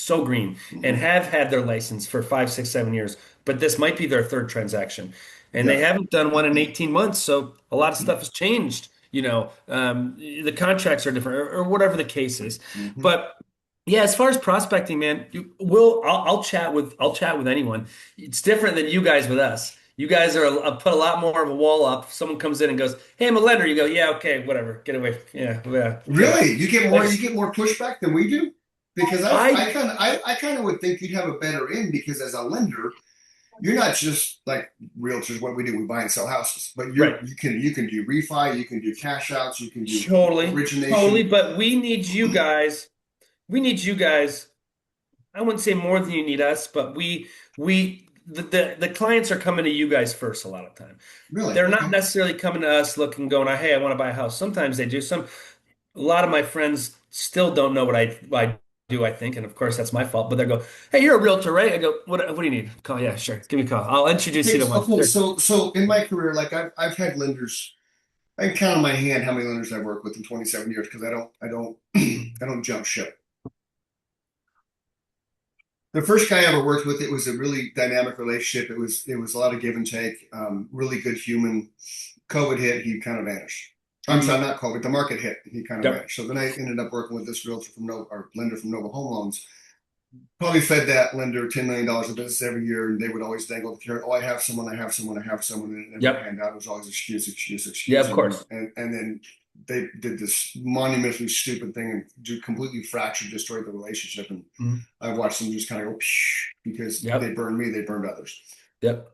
and Hmm. have had their license for 5 6 7 years, but this might be their third transaction and they Yeah. haven't done one in 18 months, so a lot of stuff has changed, the contracts are different or whatever the case is. Hmm. But yeah, as far as prospecting, man, I'll chat with anyone. It's different than you guys with us. You guys are put a lot more of a wall up. If someone comes in and goes, "Hey, I'm a lender," you go, "Yeah, okay, whatever, get away." Yeah, yeah, okay. Really? Like You get more pushback than we do? Because I I kind of would think you'd have a better in because as a lender, you're not just like realtors, what we do, we buy and sell houses, but right, you can do refi, you can do cash outs, you can do totally, origination. but we need you guys. We need you guys. I wouldn't say more than you need us, but the clients are coming to you guys first a lot of time. Really? They're not Okay. necessarily coming to us looking, going, "Hey, I want to buy a house." Sometimes they do. A lot of my friends still don't know what I do, I think, and of course that's my fault. But they go, "Hey, you're a realtor, right?" I go, What do you need?" Call, yeah, sure. Give me a call. I'll introduce you Okay, to one. okay, Sure. so in my career, like I've had lenders. I can count on my hand how many lenders I've worked with in 27 years because I don't I don't jump ship. The first guy I ever worked with, it was a really dynamic relationship. It was a lot of give and take. Really good human. COVID hit, he kind of vanished. I'm sorry, Hmm. not COVID. The market hit, he kind of Yep. vanished. So then I ended up working with this realtor from Nova, or lender from Nova Home Loans. Probably fed that lender $10 million of business every year, and they would always dangle the carrot. Oh, I have someone, I have someone, I have someone, and it never Yep. panned out. It was always excuse, excuse, Yeah, excuse, of course. and then they did this monumentally stupid thing and completely fractured, destroyed the relationship. And Mhm. I watched them just kind of go psh, because they Yep. burned me, they burned others. Yep.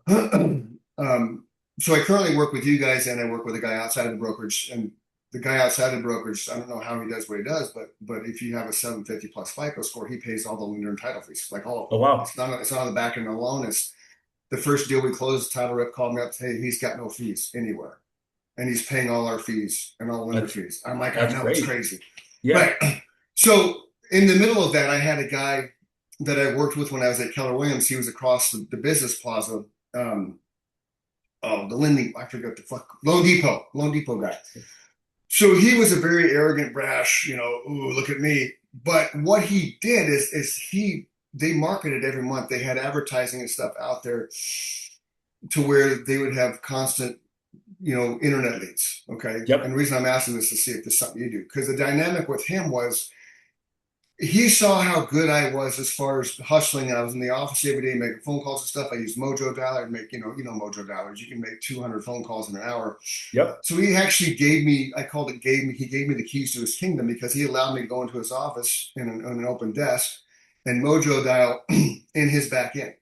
um, so I currently work with you guys, and I work with a guy outside of the brokerage. And the guy outside of the brokerage, I don't know how he does what he does, but if you have a 750 plus FICO score, he pays all the lender and title fees, like all of them. Oh wow. It's not on the back end of the loan. It's the first deal we closed. The title rep called me up, hey, he's got no fees anywhere, and he's paying all our fees and all lender That's fees. I'm like, I that's know it's great. crazy, Yeah. right? So in the middle of that, I had a guy that I worked with when I was at Keller Williams. He was across the business plaza. Um, oh, the lending, I forget the fuck, Loan Depot guy. So he was a very arrogant, brash, ooh, look at me. But what he did is they marketed every month. They had advertising and stuff out there to where they would have constant, internet leads. Okay. And Yep. the reason I'm asking this is to see if there's something you do. Because the dynamic with him was he saw how good I was as far as hustling. I was in the office every day making phone calls and stuff. I used Mojo Dialer to make, Mojo Dialers. You can make 200 phone calls in an hour. Yep. So he actually gave me, I called it he gave me the keys to his kingdom because he allowed me to go into his office on an open desk and Mojo dial in his back end.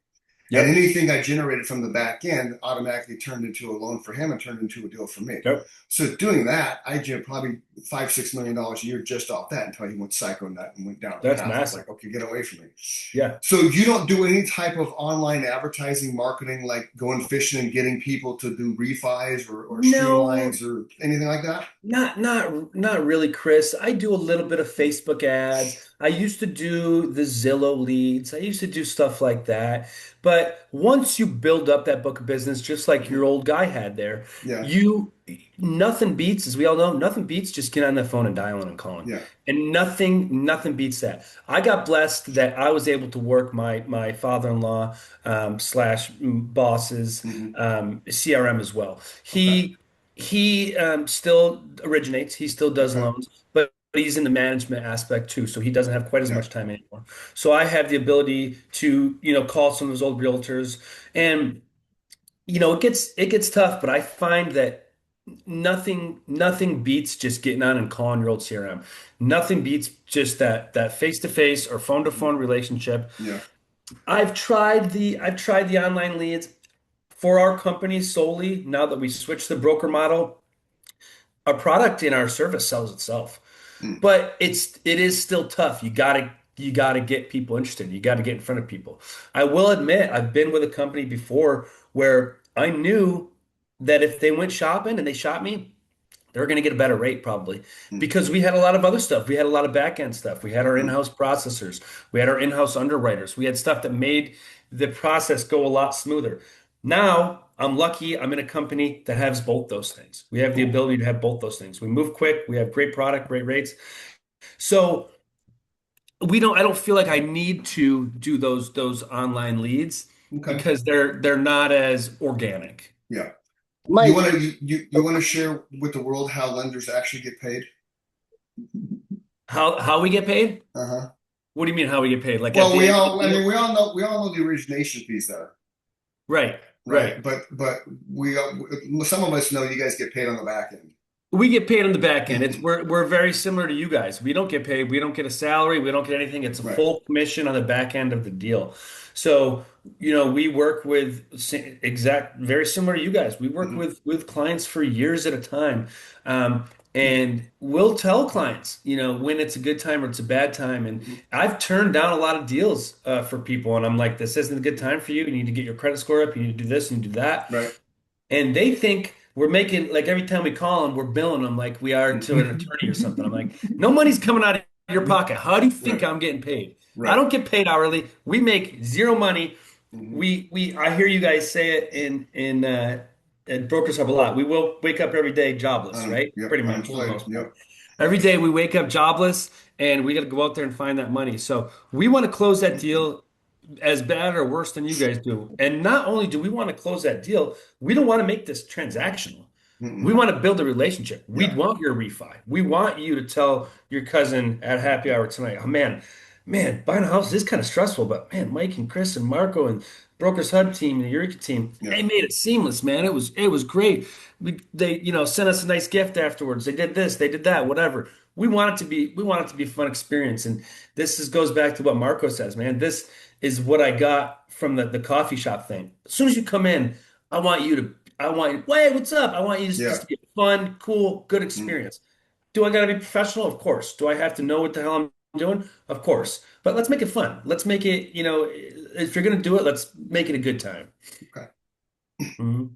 And Yep. anything I generated from the back end automatically turned into a loan for him and turned into a deal for me. Yep. So doing that, I generated probably $5 6 million a year just off that until he went psycho nut and went down the That's path. I was massive. like, okay, get away from me. Yeah. So you don't do any type of online advertising marketing, like going fishing and getting people to do refis or No, streamlines or anything like that? not really, Chris. I do a little bit of Facebook ads. I used to do the Zillow leads. I used to do stuff like that. But once you build up that book of business, just like Mm-hmm. your old guy had there, Yeah, you nothing beats, as we all know, nothing beats just getting on the phone and dialing and calling. yeah. And nothing beats that. I got blessed that I was able to work my father-in-law slash boss's Mm-hmm. CRM as well. Okay, He still originates. He still does okay. loans, but but he's in the management aspect too, so he doesn't have quite as Yeah. much time anymore. So I have the ability to, call some of those old realtors, and it gets tough, but I find that nothing beats just getting on and calling your old CRM. Nothing beats just that face-to-face or phone-to-phone relationship. Yeah. I've tried the online leads for our company solely. Now that we switched the broker model, our product and our service sells itself. Mm. But it is still tough. You gotta get people interested. You gotta get in front of people. I will admit, I've been with a company before where I knew that if they went shopping and they shot me, they were going to get a better rate probably Mm. because we had a lot of other stuff. We had a lot of back end stuff. We had our Mm. in-house processors. We had our in-house underwriters. We had stuff that made the process go a lot smoother. Now I'm lucky. I'm in a company that has both those things. We have the Cool. ability to have both those things. We move quick. We have great product, great rates. So I don't feel like I need to do those online leads Okay. because they're not as organic. Yeah. You Mike, want to you want to share with the world how lenders actually get paid? How we get paid? Uh-huh. What do you mean how we get paid? Like at Well, the end of the I mean, deal? we all know the origination fees there, Right, right? right. But some of us know you guys get paid on the back end. We get paid on the back end. It's Mhm. we're very similar to you guys. We don't get paid. We don't get a salary. We don't get anything. It's a Right. full commission on the back end of the deal. So, we work with very similar to you guys. We work Hmm. with clients for years at a time. Um, and we'll tell clients, when it's a good time or it's a bad time. And Hmm. I've turned down a lot of deals for people, and I'm like, this isn't a good time for you. You need to get your credit score up. You need to do this and do that. Right. And they think we're making, like, every time we call them, we're billing them like we are to an attorney or something. I'm like, no money's coming out of your pocket. How do you think Right. I'm getting paid? I Right. don't get paid hourly. We make zero money. Hmm. I hear you guys say it in Brokers Hub a lot. We will wake up every day jobless, right? Yep. Pretty much for the Unemployed. most part. Yep. Every day we wake up jobless and we got to go out there and find that money. So we want to close that deal as bad or worse than you guys do. And not only do we want to close that deal, we don't want to make this transactional. We Hmm. want to build a relationship. We Yeah. want your refi. We want you to tell your cousin at happy hour tonight, oh man, buying a house is kind of stressful, but man, Mike and Chris and Marco and Brokers Hub team and the Eureka team, Yeah. they made it seamless, man. It was great. They sent us a nice gift afterwards. They did this, they did that, whatever. We want it to be a fun experience. And goes back to what Marco says, man. This is what I got from the coffee shop thing. As soon as you come in, wait, what's up? I want you just Yeah. to be a fun, cool, good Mm. experience. Do I got to be professional? Of course. Do I have to know what the hell I'm doing? Of course. But let's make it fun. Let's make it, if you're going to do it, let's make it a good time. Okay. Mhm.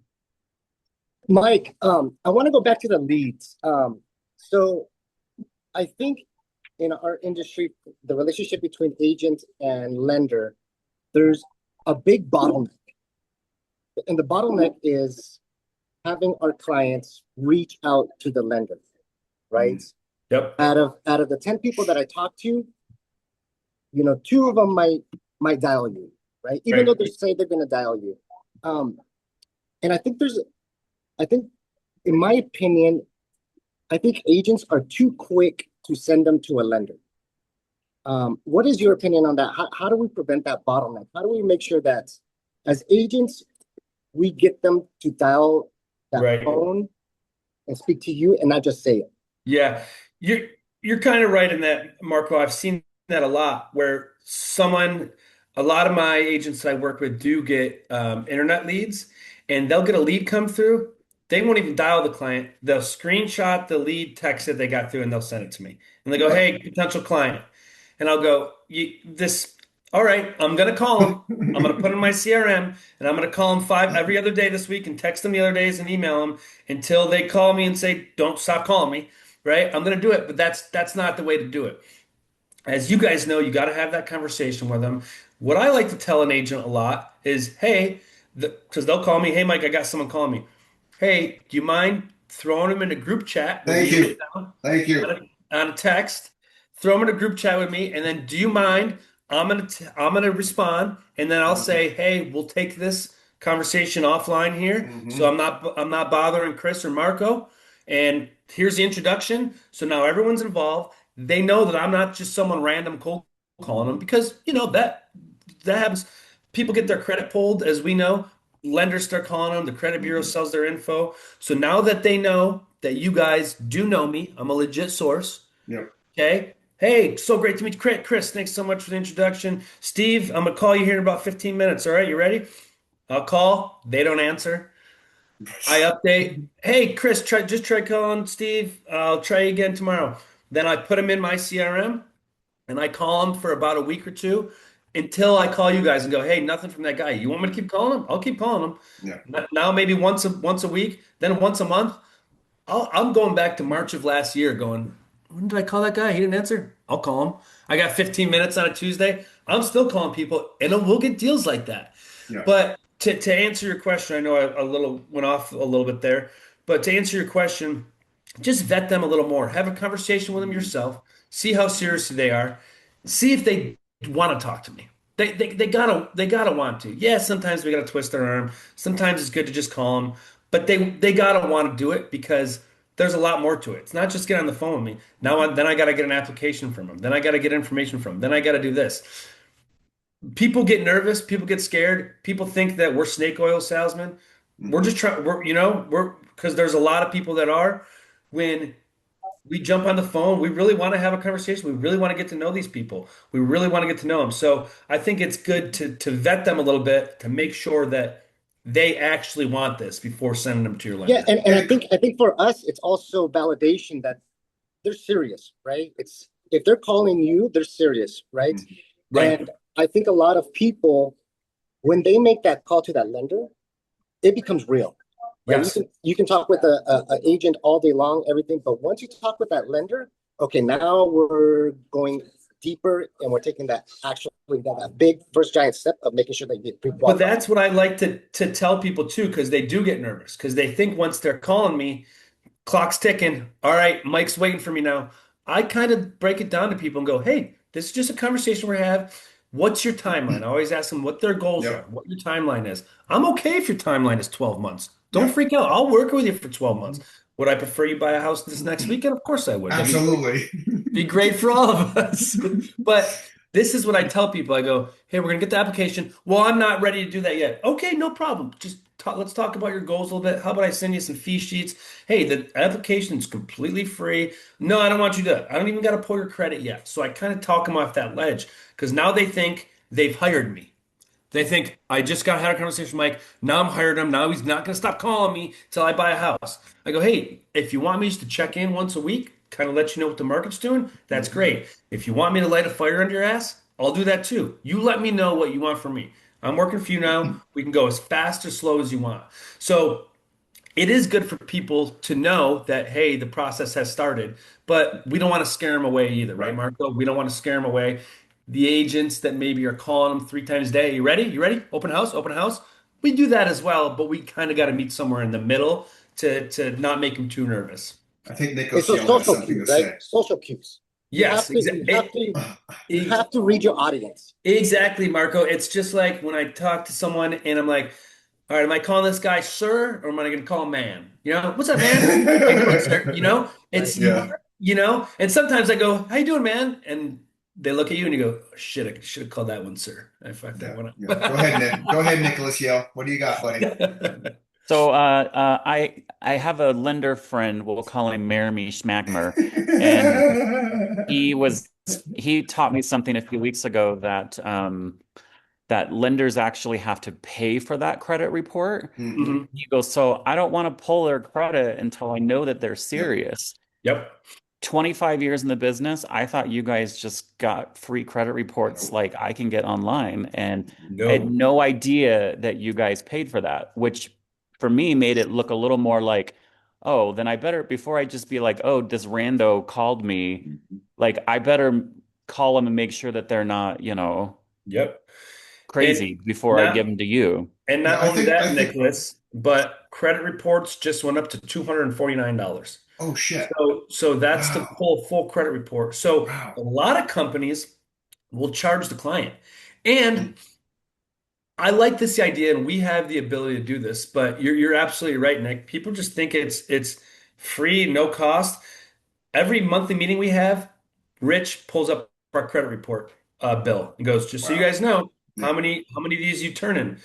Mike, I want to go back to the leads. So I think in our industry, the relationship between agent and lender, there's a big bottleneck. And the bottleneck is having our clients reach out to the lender, right? Mm. Yep. Out of the 10 people that I talk to, two of them might dial you, right? Even Right. though they say they're gonna dial you. Um, and I think in my opinion, I think agents are too quick to send them to a lender. What is your opinion on that? How do we prevent that bottleneck? How do we make sure that as agents, we get them to dial that Right. phone and speak to you and not just say it? Yeah, you're kind of right in that, Marco. I've seen that a lot where a lot of my agents that I work with do get internet leads, and they'll get a lead come through. They won't even dial the client. They'll screenshot the lead text that they got through, and they'll send it to me. And they go, Okay. "Hey, potential client," and I'll go, "This, all right? I'm gonna call them. I'm gonna put in my CRM, and I'm gonna call them every other day this week, and text them the other days, and email them until they call me and say, 'Don't stop calling me.'" Right? I'm going to do it, but that's not the way to do it. As you guys know, you got to have that conversation with them. What I like to tell an agent a lot is, hey, because they'll call me, hey, Mike, I got someone calling me. Hey, do you mind throwing them in a group chat with Thank me you. right now Thank you. on a text? Throw them in a group chat with me, and then do you mind? I'm gonna respond, and then I'll Hmm. say, hey, we'll take this conversation offline here, so Hmm. I'm not bothering Chris or Marco. And here's the introduction. So now everyone's involved. they know that I'm not just someone random cold calling them because that happens. People get their credit pulled, as we know. Lenders start calling them. The credit bureau Mhm. sells their info. So now that they know that you guys do know me, I'm a legit source. Yep. Okay. Hey, so great to meet you, Chris. Thanks so much for the introduction. Steve, I'm gonna call you here in about 15 minutes. All right, you ready? I'll call. They don't answer. I update. Hey, Chris, try calling Steve. I'll try you again tomorrow. Then I put him in my CRM and I call him for about a week or two until I call you guys and go, hey, nothing from that guy. You want me to keep calling him? I'll keep calling him. Yeah. Now maybe once a week, then once a month. I'm going back to March of last year, going, when did I call that guy? He didn't answer. I'll call him. I got 15 minutes on a Tuesday. I'm still calling people, and we'll get deals like that. Yeah. But to answer your question, I know I a little went off a little bit there, but to answer your question, just vet them a little more. Have a conversation with them yourself. See how serious they are. See if they want to talk to me. They gotta want to. Yeah, sometimes we gotta twist their arm. Sometimes it's good to just call them, but they gotta want to do it because there's a lot more to it. It's not just get on the phone with me. Then I gotta get an application from them. Then I gotta get information from them. Then I gotta do this. People get nervous. People get scared. People think that we're snake oil salesmen. We're Mhm. just trying. We're because there's a lot of people that are. When we jump on the phone. We really want to have a conversation. We really want to get to know these people. We really want to get to know them. So I think it's good to vet them a little bit to make sure that they actually want this before sending them to your Yeah, lender. and I think for us, it's also validation that they're serious, right? It's if they're calling you, they're serious, right? Mhm. Right. And I think a lot of people, when they make that call to that lender, it becomes real, right? You Yes. can you can talk with a agent all day long, everything, but once you talk with that lender, okay, now we're going deeper and we're taking that actually that big first giant step of making sure they get But pre-qualified. that's what I like to tell people too, because they do get nervous because they think once they're calling me, clock's ticking. All right, Mike's waiting for me now. I kind of break it down to people and go, hey, this is just a conversation we're having. What's your timeline? I always ask them what their goals are, Yep. what your timeline is. I'm okay if your timeline is 12 months. Don't Yep. freak out. I'll work with you for 12 months. Would I prefer you buy a house this next weekend? Of course I would. That'd Absolutely. be great for all of us. But this is what I tell people. I go, hey, we're gonna get the application. Well, I'm not ready to do that yet. Okay, no problem. Just let's talk about your goals a little bit. How about I send you some fee sheets? Hey, the application is completely free. No, I don't want you to. I don't even got to pull your credit yet. So I kind of talk them off that ledge because now they think they've hired me. They think I just got had a conversation with Mike. Now I'm hired him. Now he's not going to stop calling me till I buy a house. I go, hey, if you want me just to check in once a week, kind of let you know what the market's doing, that's Mhm. great. If you want me to light a fire under your ass, I'll do that too. You let me know what you want from me. I'm working for you now. We can go as fast or slow as you want. So it is good for people to know that, hey, the process has started, but we don't want to scare them away either, right, Right. Marco? We don't want to scare them away. The agents that maybe are calling them 3 times a day, you ready? You ready? Open house, open house. We do that as well, but we kind of got to meet somewhere in the middle to not make them too nervous. I think It's Nicholas those Yale has social something cues, to right? say. Social cues. You have Yes, to you have to you have to read your audience. exactly, Marco. It's just like when I talk to someone and I'm like, all right, am I calling this guy sir or am I going to call him man? What's up, man? How you doing, sir? Right. It's Yeah. and sometimes I go, how you doing, man? And they look at you and you go, oh, shit, I should have called that one sir. I fucked that Yeah. one Yeah. Go ahead, Nick. Go ahead, Nicholas Yale. What do you got, buddy? up. So I have a lender friend, we'll call him Maremy Schmagmer, and he taught me something a few weeks ago that lenders actually have to pay for that credit report. Hmm. Mhm. He goes, so I don't want to pull their credit until I know that they're Yep. serious. Yep. 25 years in the business, I thought you guys just got free credit reports Nope. like I can get online. And I had No. no idea that you guys paid for that, which for me made it look a little more like, oh, then I better, before I just be like, oh, this rando called me, like I better call them and make sure that they're not, Yep. And crazy before I give not them to you. and Yeah, not I only think that, I think Nicholas, but credit reports just went up to $249. oh shit. So that's to Wow. pull a full credit report. So a Wow. lot of companies will charge the client. And Mm. I like this idea, and we have the ability to do this, but you're absolutely right, Nick. People just think it's free, no cost. Every monthly meeting we have, Rich pulls up our credit report bill and goes, just so you Wow. guys know, Yeah. how many of these you turn in?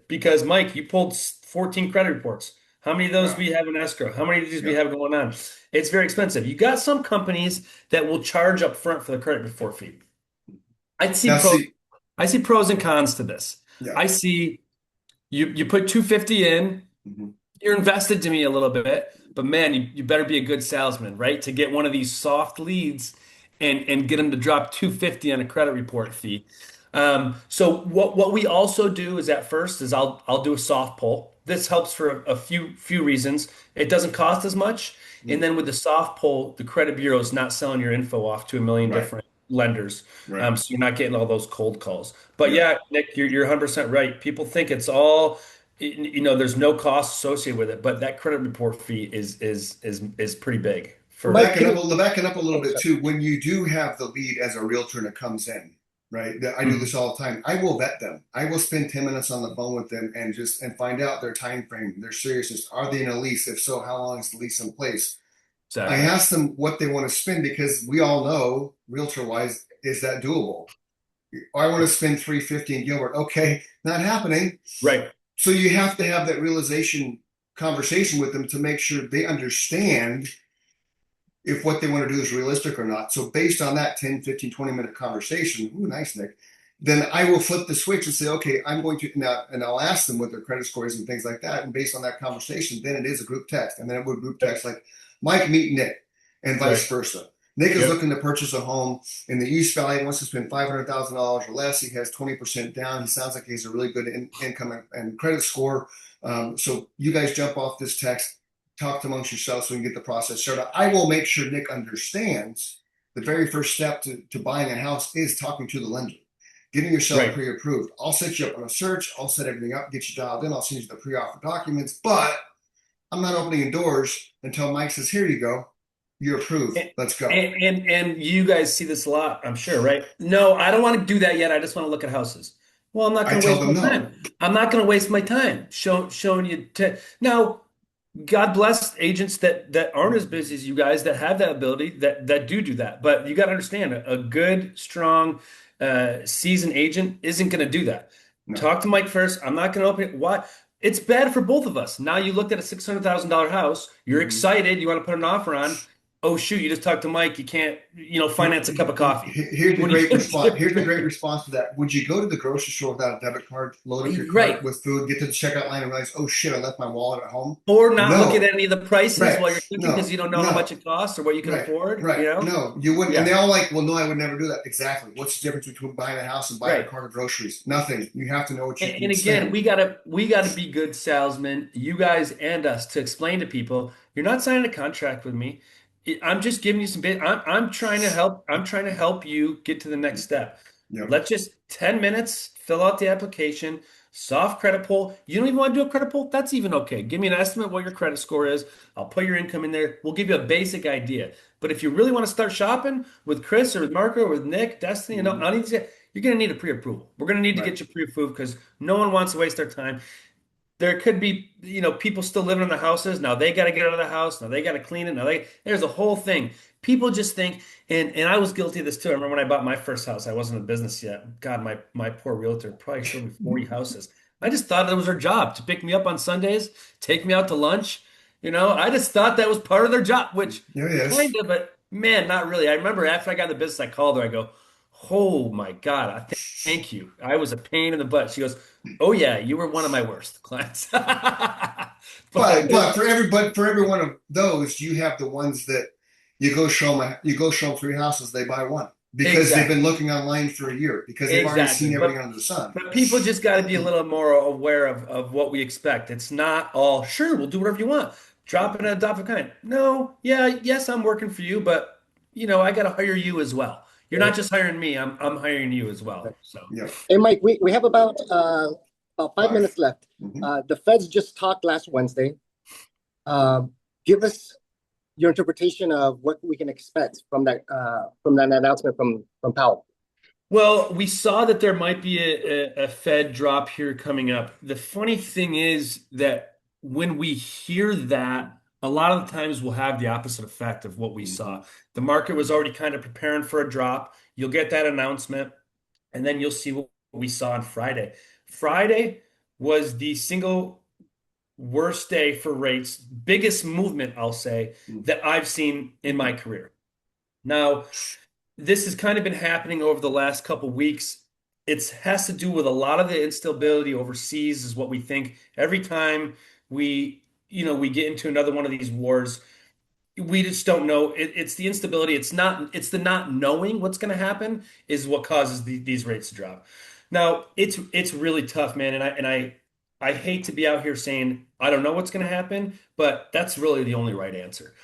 Because Mike, you pulled 14 credit reports. How many of those Wow. we have in escrow? How many of these we Yeah. have going on? It's very expensive. You got some companies that will charge up front for the credit report fee. I see Now, pros. see, I see pros and cons to this. yeah. I see you put 250 in, Mhm. you're invested to me a little bit, but man, you better be a good salesman, right? To get one of these soft leads and get them to drop 250 on a credit report fee. So what we also do is at first is I'll do a soft pull. This helps for a few reasons. It doesn't cost as much, and Mhm. then with the soft pull, the credit bureau is not selling your info off to a million Right. different lenders. Right. So you're not getting all those cold calls. But Yeah. yeah, Nick, you're 100% right. People think it's all there's no cost associated with it, but that credit report fee is pretty big for Mike, can you? Backing up a little Oh, bit sorry. too. When you do have the lead as a realtor and it comes in, right? I do this all the time. I will vet them. I will spend 10 minutes on the phone with them and find out their time frame, their seriousness. Are they in a lease? If so, how long is the lease in place? I exactly ask them what they want to spend because we all know, realtor wise, is that doable? I want to spend 350 in Gilbert. Okay, not happening. right, So you have to have that realization conversation with them to make sure they understand if what they want to do is realistic or not. So based on that 10, 15, 20-minute conversation, ooh, nice, Nick, then I will flip the switch and say, okay, I'm going to now, and I'll ask them what their credit score is and things like that. And based on that conversation, then it is a group text. And then it would group text like Mike meet Nick and right, vice versa. Nick is yep, looking to purchase a home in the East Valley, wants to spend $500,000 or less. He has 20% down. He sounds like he has a really good income and credit score. So you guys jump off this text, talk amongst yourselves so we can get the process started. I will make sure Nick understands the very first step to buying a house is talking to the lender, getting yourself right. pre-approved. I'll set you up on a search. I'll set everything up, get you dialed in. I'll send you the pre-offer documents, but I'm not opening doors until Mike says, here you go. You're approved. And, Let's go. and you guys see this a lot, I'm sure, right? No, I don't want to do that yet. I just want to look at houses. Well, I'm not I going to tell waste them my no. time. I'm not going to waste my time showing you. Now, God bless agents that aren't as busy as you guys that have that ability that do that. But you got to understand, a good, strong, seasoned agent isn't going to do that. No. Talk to Mike first. I'm not going to open it. Why? It's bad for both of us. Now you looked at a $600,000 house. You're Mm-hmm. excited. You want to put an offer on. Oh shoot! You just talked to Mike. You can't, finance a cup of coffee. Here's the What are you great going to response. Here's the great do? response to that. Would you go to the grocery store without a debit card, load up your cart Right. with food, get to the checkout line, and realize, oh shit, I left my wallet at home? Or not look at No. any of the prices Right. while you're cooking because No. you don't know how much No. it costs or what you can Right. afford, Right. No, you wouldn't. And they Yeah, all like, well, no, I would never do that. Exactly. What's the difference between buying a house and buying a right. cart of groceries? Nothing. You have to know what you And can again, spend. we gotta be good salesmen, you guys and us, to explain to people, you're not signing a contract with me. I'm just giving you some bit. I'm trying to help. I'm trying to help you get to the next step. Yep. Let's just 10 minutes, fill out the application, soft credit pull. You don't even want to do a credit pull? That's even okay. Give me an estimate what your credit score is. I'll put your income in there. We'll give you a basic idea. But if you really want to start shopping with Chris or with Marco or with Nick, Destiny, Mhm. you're going to need a pre-approval. We're going to need to Right. get you pre-approved because no one wants to waste their time. There could be, people still living in the houses. Now they got to get out of the house. Now they got to clean it. There's a whole thing. People just think, and I was guilty of this too. I remember when I bought my first house, I wasn't in business yet. God, my poor realtor probably showed me 40 houses. I just thought it was their job to pick me up on Sundays, take me out to lunch. I just thought that was part of their job, which There he is. kind of, but man, not really. I remember after I got in the business, I called her. I go, oh my God, thank you. I was a pain in the butt. She goes, oh yeah, you were one of my worst clients. But But for every one of those, you have the ones that you go show them three houses, they buy one because they've exactly, been looking online for a year because they've already exactly. seen everything But under the sun. but people just got to be a little more aware of what we expect. It's not all sure, we'll do whatever you want. Drop in a drop of kind. No, yeah, yes, I'm working for you, but I got to hire you as well. You're not just hiring me. I'm hiring you as well. So Yeah. Hey, Mike, we have about 5 minutes left. Mhm. The Feds just talked last Wednesday. Give us your interpretation of what we can expect from that announcement from Powell. well, we saw that there might be a Fed drop here coming up. The funny thing is that when we hear that, a lot of the times will have the opposite effect of what we saw. The market was already kind of preparing for a drop. You'll get that announcement, and then you'll see what we saw on Friday. Friday was the single worst day for rates, biggest movement, I'll say, that I've seen in my career. Now, this has kind of been happening over the last couple weeks. It has to do with a lot of the instability overseas, is what we think. Every time we get into another one of these wars, we just don't know. It's the instability. It's the not knowing what's going to happen is what causes these rates to drop. Now, it's really tough, man. And I hate to be out here saying I don't know what's going to happen, but that's really the only right answer.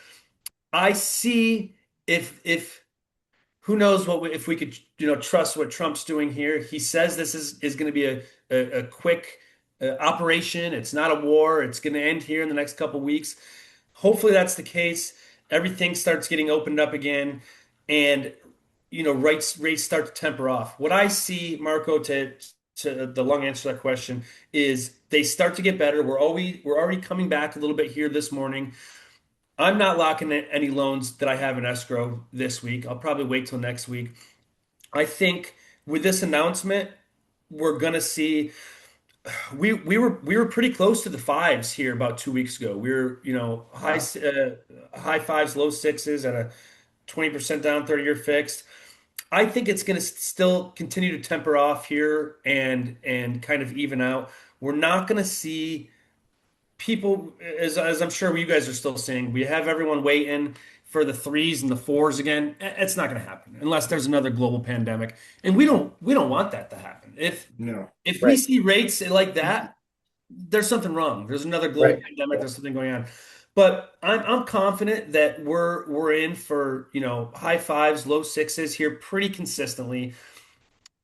I see if who knows if we could trust what Trump's doing here. He says this is going to be a quick operation. It's not a war. It's going to end here in the next couple weeks. Hopefully that's the case. Everything starts getting opened up again, and rates start to temper off. What I see, Marco, to the long answer to that question is they start to get better. We're already coming back a little bit here this morning. I'm not locking in any loans that I have in escrow this week. I'll probably wait till next week. I think with this announcement, we're gonna see we were pretty close to the fives here about 2 weeks ago. We were, high fives, low sixes at a 20% down 30-year fixed. I think it's going to still continue to temper off here and kind of even out. We're not going to see people, as I'm sure you guys are still seeing, we have everyone waiting for the threes and the fours again. It's not going to happen unless there's another global pandemic, and we don't want that to happen. No. If we see rates like that, there's something wrong. There's another global Right. pandemic. There's something going on. But I'm confident that we're in for high fives, low sixes here pretty consistently.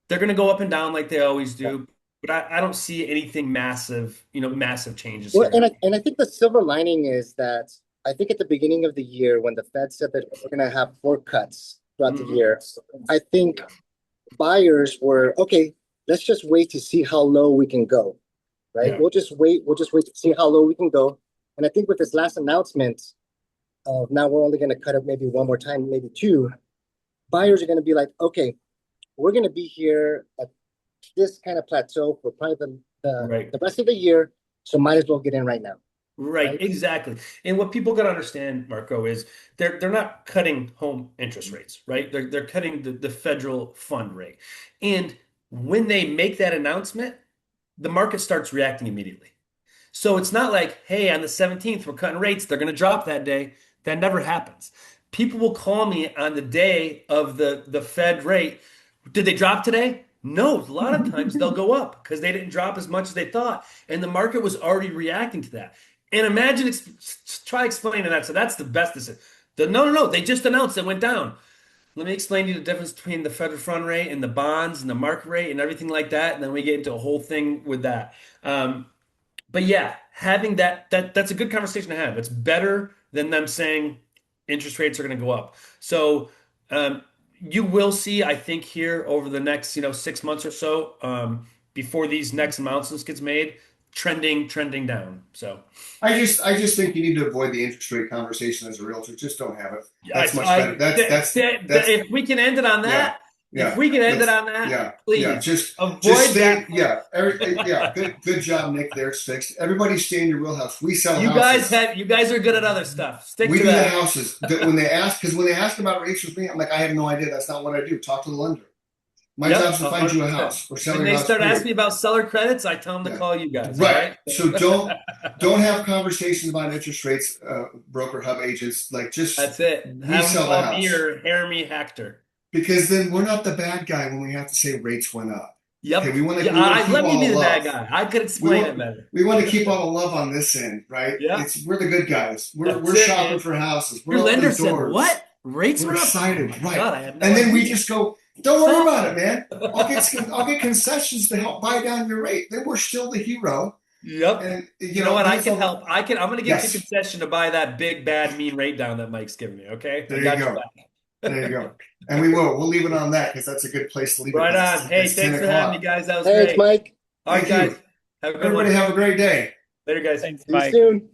They're going to go up and down like they always do, but I don't see anything massive changes Well, here. and I think the silver lining is that I think at the beginning of the year when the Fed said that we're going to have 4 cuts throughout the Mhm. year, I think buyers were okay. Let's just wait to see how low we can go, right? Yeah. We'll just wait. We'll just wait to see how low we can go. And I think with this last announcement of now we're only going to cut it maybe one more time, maybe two, buyers are going to be like, okay, we're going to be here at this kind of plateau for probably Right. the rest of the year. So might as well get in right now. Right, Right. exactly. And what people got to understand, Marco, is they're not cutting home interest rates, right? They're cutting the federal fund rate. And when they make that announcement, the market starts reacting immediately. So it's not like, hey, on the 17th, we're cutting rates. They're going to drop that day. That never happens. People will call me on the day of the Fed rate. Did they drop today? No, a lot of times they'll go up because they didn't drop as much as they thought. And the market was already reacting to that. And imagine, try explaining that. So that's the best. No, they just announced it went down. Let me explain to you the difference between the federal fund rate and the bonds and the market rate and everything like that. And then we get into a whole thing with that. But yeah, having that's a good conversation to have. It's better than them saying interest rates are going to go up. So you will see, I think, here over the next 6 months or so, before these next announcements gets made, trending down. So I just think you need to avoid the interest rate conversation as a realtor. Just don't have it. That's much better. If we can end it on Yeah, that, if yeah. we can end it Let's on that, yeah, yeah. please Just avoid stay. that. Yeah, good job, Nick. There, it's fixed. Everybody stay in your wheelhouse. We sell You houses. guys are good at other stuff. Stick We to do the that. houses. When they ask about rates with me, I'm like, I have no idea. That's not what I do. Talk to the lender. My Yep, job's to find you a 100%. house or sell When your they house. start asking Period. me about seller credits, I tell them to Yeah. call you guys. All Right. right. So don't have conversations about interest rates, broker hub agents. Like just That's it. we Have them sell the call me house or Jeremy Hector. because then we're not the bad guy when we have to say rates went up. Okay, Yep. we want to Yeah, keep let me all be the the bad love. guy. I could We explain it want better. we want to keep all the love on this end, right? Yeah. We're the good guys. We're That's it, shopping man. for houses. We're Your lender opening said doors. what? Rates We're went up? excited, Oh my right? God, I had no And then we idea. just go, don't worry about it, man. I'll get concessions to help buy down your rate. Then we're still the hero. Yep. And You know what? I there's can help. I'm going to give you a yes. concession to buy that big, bad, mean rate down that Mike's giving me. Okay. There I you got your go. back. There you go. And we will. We'll leave it on that because that's a good place to leave it. Right 'cause on. Hey, it's 10 thanks for having me, o'clock. guys. That was Thanks, great. Mike. All right, Thank you. guys. Have a good Everybody one. have a great day. Later, guys. Thanks, See you Mike. soon.